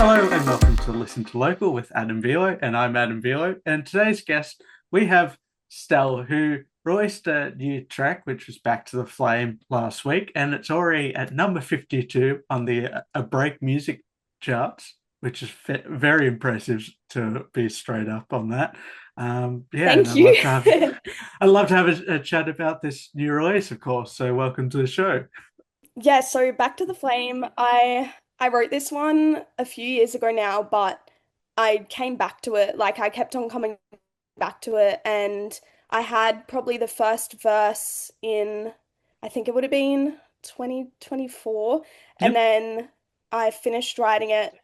Hello and welcome to Listen to Local with Adam Velo, and I'm Adam Velo. And today's guest, we have Stelle, who released a new track, which was Back to the Flame last week, and it's already at number 52 on the A Break music charts, which is very impressive to be straight up on that. Yeah, and Thank you. I'd love to have a chat about this new release, of course. So welcome to the show. Yeah, so Back to the Flame, I wrote this one a few years ago now, but I came back to it. Like I kept on coming back to it, and I had probably the first verse in, I think it would have been 2024, and Yep. then I finished writing it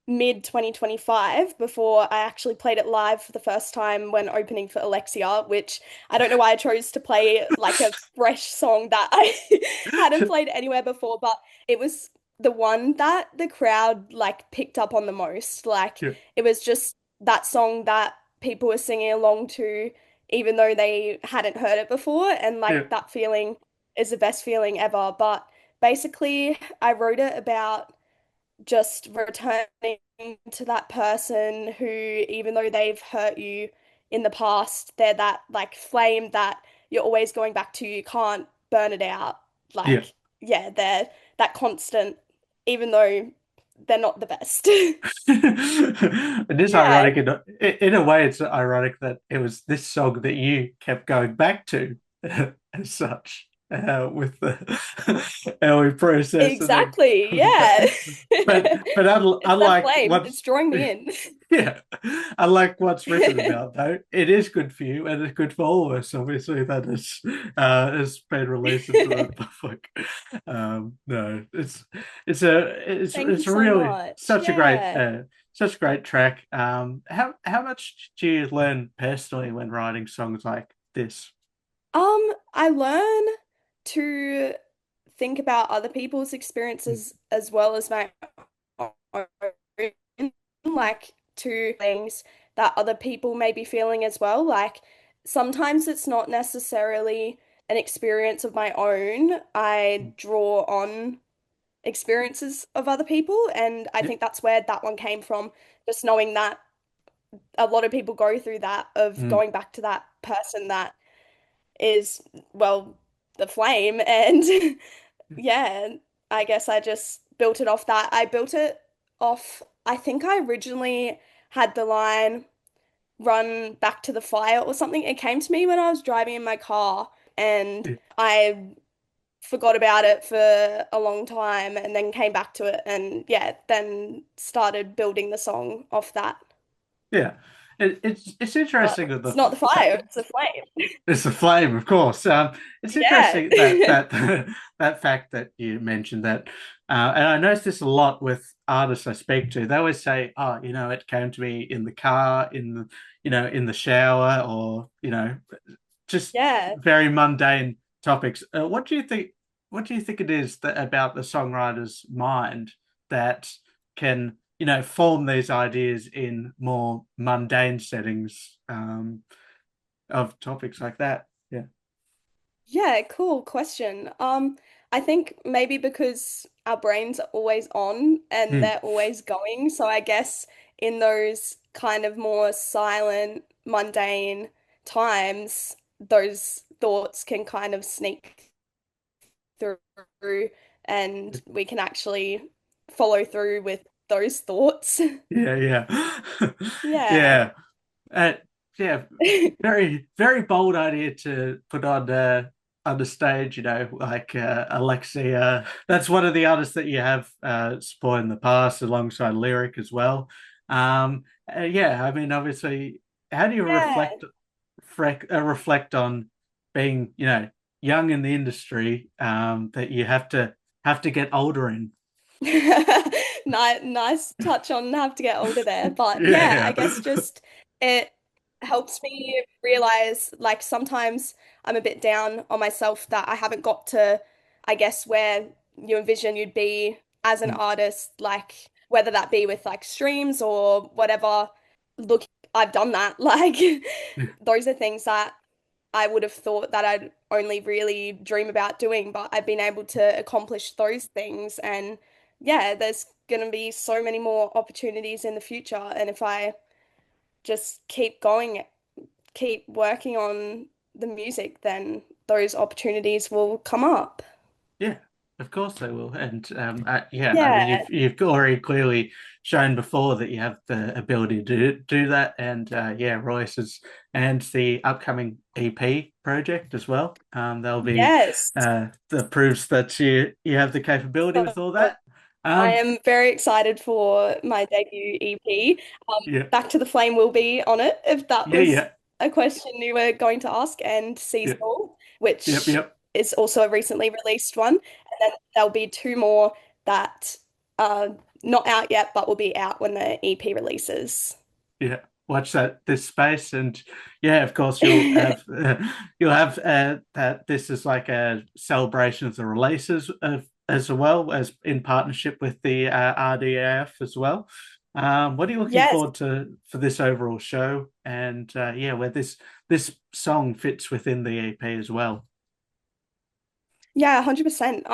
mid 2025 before I actually played it live for the first time when opening for Alexia, which I don't know why I chose to play like a fresh song that I hadn't played anywhere before, but it was the one that the crowd like picked up on the most. Like Yeah. it was just that song that people were singing along to, even though they hadn't heard it before, and Yeah. like that feeling is the best feeling ever. But basically, I wrote it about just returning to that person who, even though they've hurt you in the past, they're that like flame that you're always going back to. You can't burn it out. Yeah. Like, yeah, they're that constant, even though they're not the best. It is Yeah, ironic in a way. It's ironic that it was this song that you kept going back to, as such, with the early process, and then exactly. coming back. Yeah. But It's that unlike flame. It's what's drawing me in. yeah, unlike what's written about though, it is good for you and it's good for all of us. Obviously, that has been released into the public. No, Thank you it's so really much. Yeah. such a great track. How much do you learn personally when writing songs like this? I learn to think about other people's experiences as well as my own, like to things that other people may be feeling as well. Like sometimes it's not necessarily an experience of my own. I draw on experiences of other people, and I Yeah. think that's where that one came from. Just knowing that a lot of people go through that of Mm. going back to that person that is, well, the flame. And yeah, I guess I just built it off that. I built it off, I think I originally had the line run back to the fire or something. It came to me when I was driving in my car and Yeah. I forgot about it for a long time and then came back to it and yeah, then started building the song off that. Yeah. It's But interesting that it's not the fire, it's the flame. it's a flame, of course. It's Yeah. interesting that that fact that you mentioned that, and I notice this a lot with artists I speak to. They always say, "Oh, it came to me in the car, in the shower, or just Yeah. very mundane topics." What do you think? What do you think it is about the songwriter's mind that can, form these ideas in more mundane settings? Of topics like that. Yeah. Yeah, cool question. I think maybe because our brains are always on and Hmm. they're always going, so I guess in those kind of more silent, mundane times, those thoughts can kind of sneak through and we can actually follow through with those thoughts. Yeah, yeah. Yeah. Yeah. Uh, yeah. Very, very bold idea to put on the stage, like Alexia. That's one of the artists that you have supported in the past alongside Lyric as well. Yeah, I mean, obviously, how do you Yeah. reflect on being, young in the industry, that you have to get older in? Nice touch on have to get older there. But yeah, I Yeah, guess just it helps me realize like sometimes I'm a bit down on myself that I haven't got to, I guess, where you envision you'd be as an yeah. artist, like whether that be with like streams or whatever. Look, I've done that. Like those are things that I would have thought that I'd only really dream about doing, but I've been able to accomplish those things and yeah, there's going to be so many more opportunities in the future. And if I just keep going, keep working on the music, then those opportunities will come up. Yeah, of course they will. And yeah, I mean, Yeah. you've already clearly shown before that you have the ability to do that. And yeah, Royce's and the upcoming EP project as well. That'll be Yes. that proves that you have the capability So with all that. I Um, am very excited for my debut EP. yeah, Back to the Flame will be on it, if that yeah, was yeah, a question you were going to ask, and yeah, Seasonal, yep, which yep. is also a recently released one. And then there'll be two more that are not out yet, but will be out when the EP releases. Yeah, watch that this space, and yeah, of course you'll have that. This is like a celebration of the releases of as well as in partnership with the RDAF as well. What are you looking Yes. forward to for this overall show? And yeah, where this song fits within the EP as well. Yeah, 100%.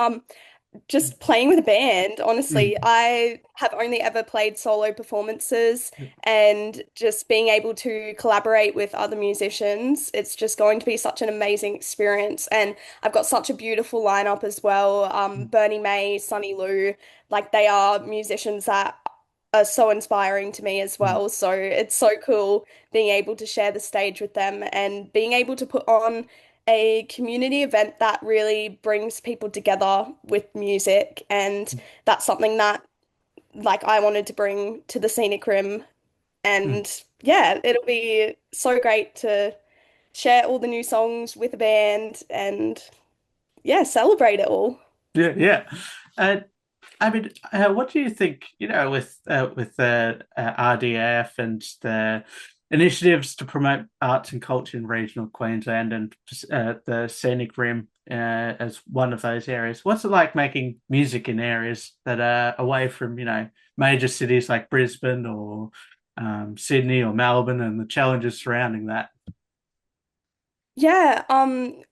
Just playing with a band, honestly, Mm, I have only ever played solo performances, and just being able to collaborate with other musicians, it's just going to be such an amazing experience. And I've got such a beautiful lineup as well. mm, Bernie May, Sunny Lou, like they are musicians that are so inspiring to me as mm, well. So it's so cool being able to share the stage with them and being able to put on a community event that really brings people together with music. And mm, that's something that like I wanted to bring to the Scenic Rim. mm. And yeah, it'll be so great to share all the new songs with a band and yeah, celebrate it all. Yeah, yeah. Uh, I mean, what do you think, with the RDF and the initiatives to promote arts and culture in regional Queensland and the Scenic Rim as one of those areas? What's it like making music in areas that are away from, major cities like Brisbane or Sydney or Melbourne and the challenges surrounding that? Yeah,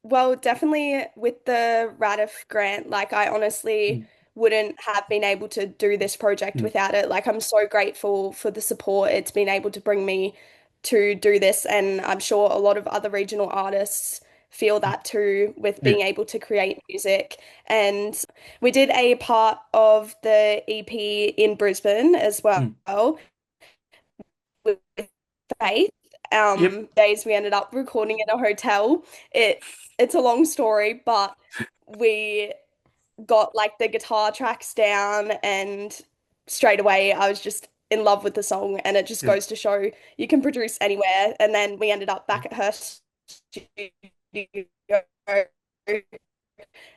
well, definitely with the RADIF grant, like I honestly Mm, wouldn't have been able to do this project mm, without it. Like I'm so grateful for the support it's been able to bring me to do this, and I'm sure a lot of other regional artists feel mm. that too with Yeah. being able to create music. And we did a part of the EP in Brisbane as well Mm. with Faith. Yep. Days we ended up recording in a hotel. It's a long story, but we got like the guitar tracks down, and straight away I was just in love with the song, and it just Yeah. goes to show you can produce anywhere. And then we ended up back at her studio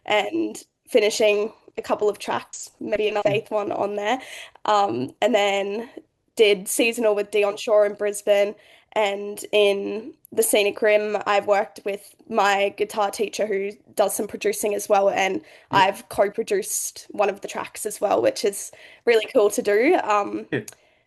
and finishing a couple of tracks, maybe another Mm. eighth one on there. And then did seasonal with Dion Shore in Brisbane. And in the Scenic Rim, I've worked with my guitar teacher who does some producing as well. And Yep. I've co-produced one of the tracks as well, which is really cool to do. Yeah.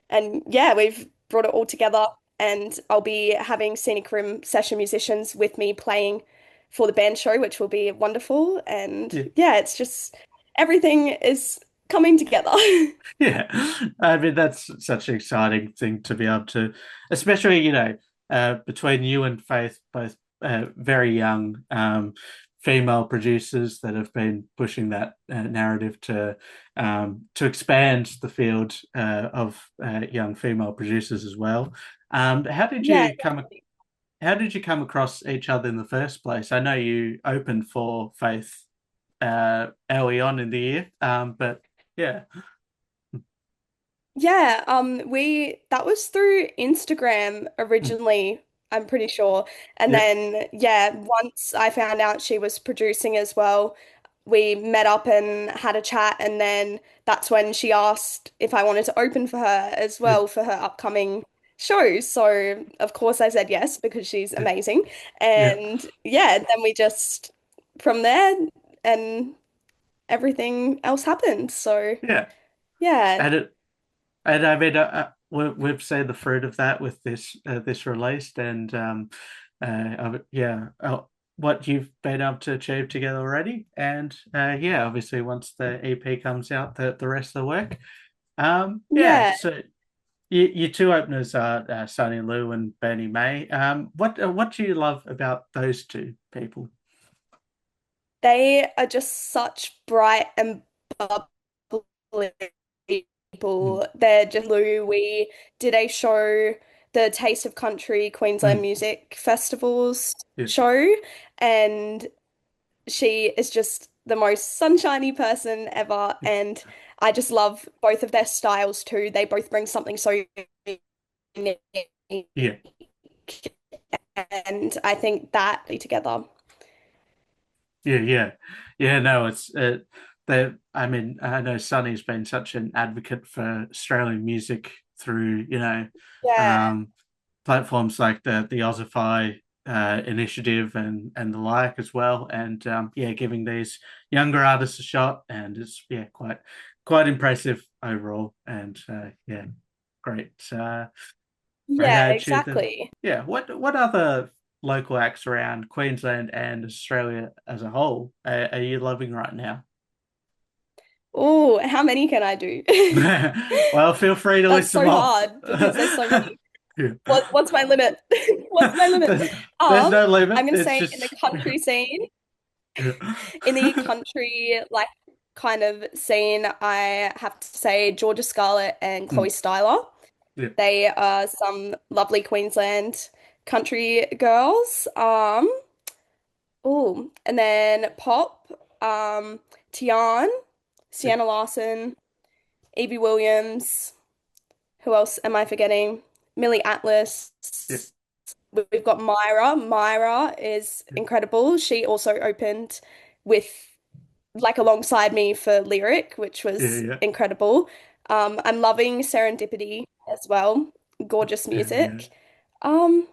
And yeah, we've brought it all together, and I'll be having Scenic Rim session musicians with me playing for the band show, which will be wonderful. And Yeah. yeah, it's just everything is coming together. Yeah, I mean that's such an exciting thing to be able to, especially between you and Faith, both very young female producers that have been pushing that narrative to expand the field of young female producers as well. How did Yeah, you come? How did you come across each other in the first place? I know you opened for Faith early on in the year, but yeah. yeah, we that was through Instagram Mm. originally, I'm pretty sure. And Yeah, then yeah, once I found out she was producing as well, we met up and had a chat, and then that's when she asked if I wanted to open for her as yeah, well for her upcoming show. So of course I said yes because she's yeah, amazing. yeah, And yeah, then we just from there, and everything else happened. So yeah. yeah. And I mean, we've seen the fruit of that with this release, and yeah. what you've been able to achieve together already, and yeah, obviously once the EP comes out, the rest of the work. Yeah, Yeah, so your two openers are Sonny Lou and Bernie May. What do you love about those two people? they are just such bright and bubbly Mm, people. They're just Lou. We did a show, the Taste of Country Queensland mm, Music Festivals yeah, show, and she is just the most sunshiny person ever. And I just love both of their styles too. They both bring something so unique, yeah, and I think that together. yeah. Yeah, no, it's I mean, I know Sonny's been such an advocate for Australian music through, Yeah, um, platforms like the Ozify initiative and the like as well, and yeah, giving these younger artists a shot, and it's yeah quite impressive overall, and yeah, great great yeah, attitude. And exactly. yeah, what other local acts around Queensland and Australia as a whole are you loving right now? Oh, how many can I do? Well, feel free to That's list them so off. hard because there's so many. Yeah. What's my limit? What's my limit? there's, there's no limit. I'm gonna It's say in the just country scene, yeah. in the country like kind of scene, I have to say Georgia Scarlett and Chloe Mm, Styler. yeah, They are some lovely Queensland country girls. Oh, and then pop, Tian, yeah, Sienna Larson, Evie Williams. Who else am I forgetting? Millie Atlas. yeah, We've got Myra. Myra is yeah, incredible. She also opened with like alongside me for Lyric, which yeah, was yeah, incredible. I'm loving Serendipity as well. Gorgeous yeah, music. Um,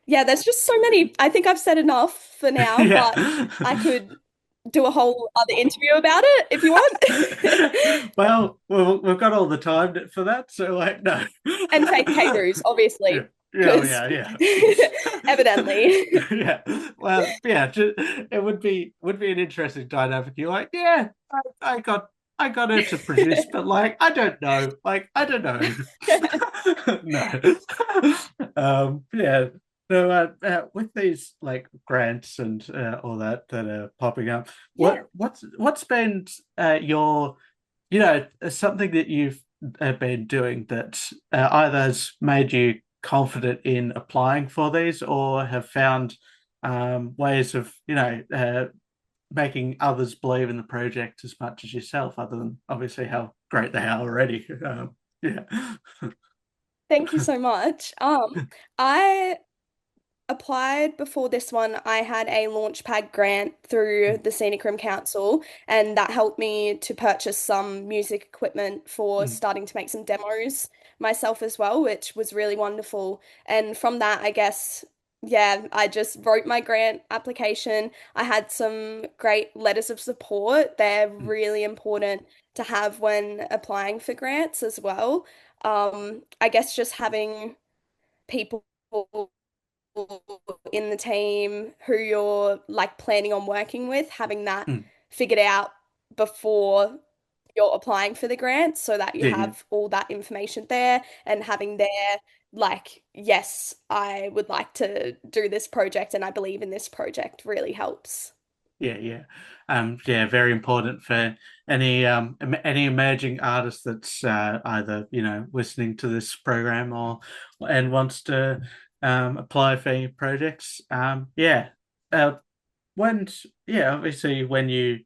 yeah, there's just so many. I think I've said enough for now, yeah. but I could do a whole other interview about it if you want. We've got all the time for that, so like no. And Faith Kayrooz, Yeah, obviously, yeah, oh, because yeah, evidently. yeah. Well, yeah, it would be an interesting dynamic. You're like, yeah, I got her to produce, but like I don't know. No. Yeah. So with these like grants and all that are popping up, Yeah. what's been your something that you've been doing that either has made you confident in applying for these or have found ways of making others believe in the project as much as yourself, other than obviously how great they are already. Yeah. Thank you so much. I applied before this one. I had a Launchpad grant through the Scenic Rim Council, and that helped me to purchase some music equipment for Mm, starting to make some demos myself as well, which was really wonderful. And from that, I guess, yeah, I just wrote my grant application. I had some great letters of support. They're mm, really important to have when applying for grants as well. I guess just having people in the team who you're like planning on working with, having that mm. figured out before you're applying for the grant so that you Yeah, yeah. have all that information there and having there like, yes, I would like to do this project and I believe in this project really helps. Yeah, yeah. Yeah, very important for any emerging artist that's either, listening to this program or and wants to apply for any projects. Yeah. Uh when yeah, obviously when you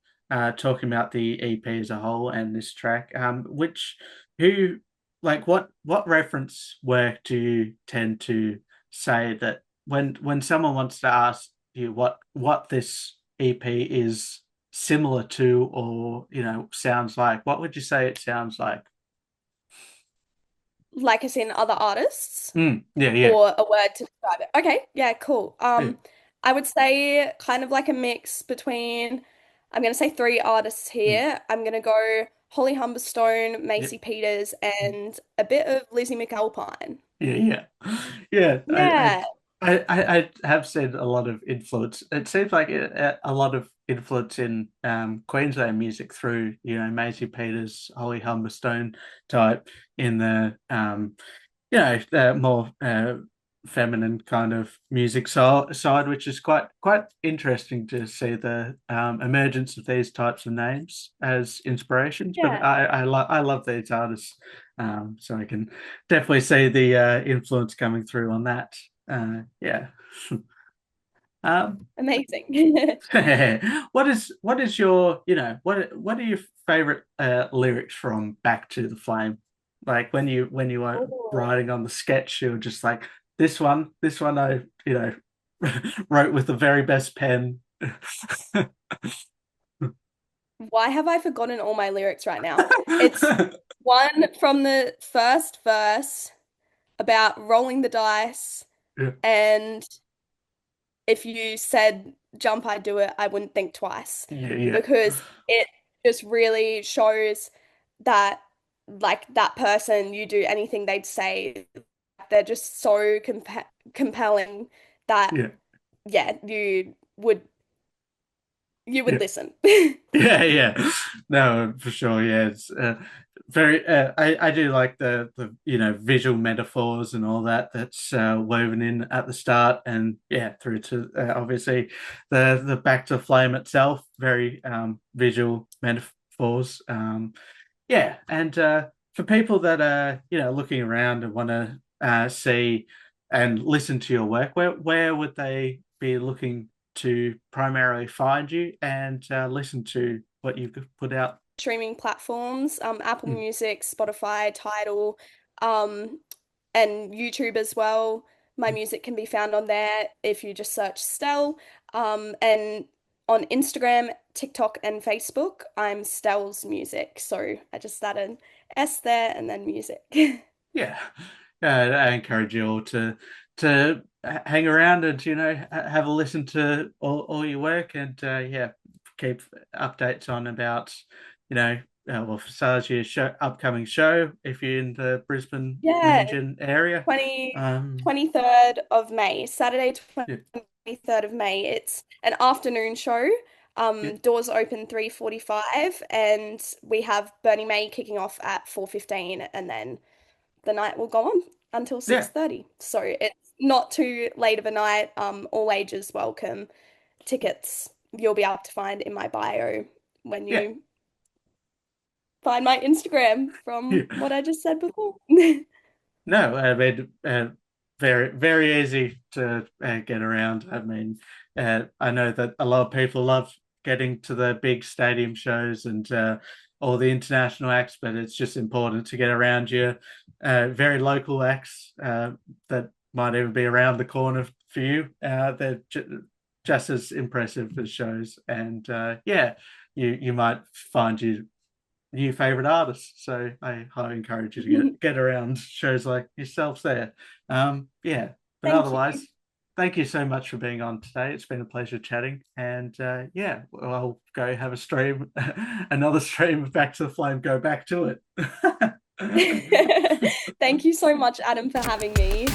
talking about the EP as a whole and this track, which who like what reference work do you tend to say that when someone wants to ask you what this EP is similar to or sounds like, what would you say it sounds like? Like as in other artists Yeah, yeah, or a word to describe it. Okay, yeah, cool. yeah, I would say kind of like a mix between, I'm gonna say three artists mm, here. I'm gonna go Holly Humberstone, yeah, Macy Peters, and a bit of Lizzie McAlpine. yeah, yeah, yeah. Yeah. I have seen a lot of influence. It seems like a lot of influence in Queensland music through, Maisie Peters, Holly Humberstone type in the more feminine kind of music side, which is quite interesting to see the emergence of these types of names as inspirations. But Yeah, I love these artists, so I can definitely see the influence coming through on that. Yeah. Um, amazing. what is your what are your favorite lyrics from Back to the Flame? Like when you were Oh. writing on the sketch, you were just like this one I wrote with the very best pen. Why have I forgotten all my lyrics right now? It's one from the first verse about rolling the dice, Yeah, and if you said jump, I'd do it, I wouldn't think twice. yeah, yeah, Because it just really shows that, like, that person, you do anything they'd say, they're just so compelling that, yeah, yeah, you would yeah. listen. Yeah, yeah. No, for sure. Yeah, it's very. I do like the visual metaphors and all that that's woven in at the start, and yeah, through to obviously the Back to Flame itself. Very visual metaphors. Yeah, and for people that are looking around and want to see and listen to your work, where would they be looking to primarily find you and listen to what you've put out? Streaming platforms, Apple Mm, Music, Spotify, Tidal, um, and YouTube as well. My mm. music can be found on there if you just search Stelle. And on Instagram, TikTok, and Facebook, I'm Stell's Music. So I just added an S there and then music. Yeah, I encourage you all to hang around and have a listen to all your work and yeah, keep updates on about well, for stars your upcoming show if you're in the Brisbane Yeah, region area. 20, Um, 23rd of May, Saturday, yeah, 23rd of May. It's an afternoon show. yeah, Doors open 3:45 and we have Bernie May kicking off at 4:15 and then the night will go on until yeah, 6:30. So it's not too late of a night. All ages welcome. Tickets you'll be able to find in my bio when yeah, you find my Instagram from yeah. what I just said before. No, I mean, very, very easy to get around. I mean, I know that a lot of people love getting to the big stadium shows and all the international acts, but it's just important to get around your very local acts that might even be around the corner for you. They're just as impressive as shows, and yeah, you might find you new favorite artists. So I highly encourage you to get around shows like yourselves there. Yeah, but Thank otherwise, you. thank you so much for being on today. It's been a pleasure chatting, and yeah, well, I'll go have a stream, another stream of Back to the Flame. Go back to it. Thank you so much, Adam, for having me.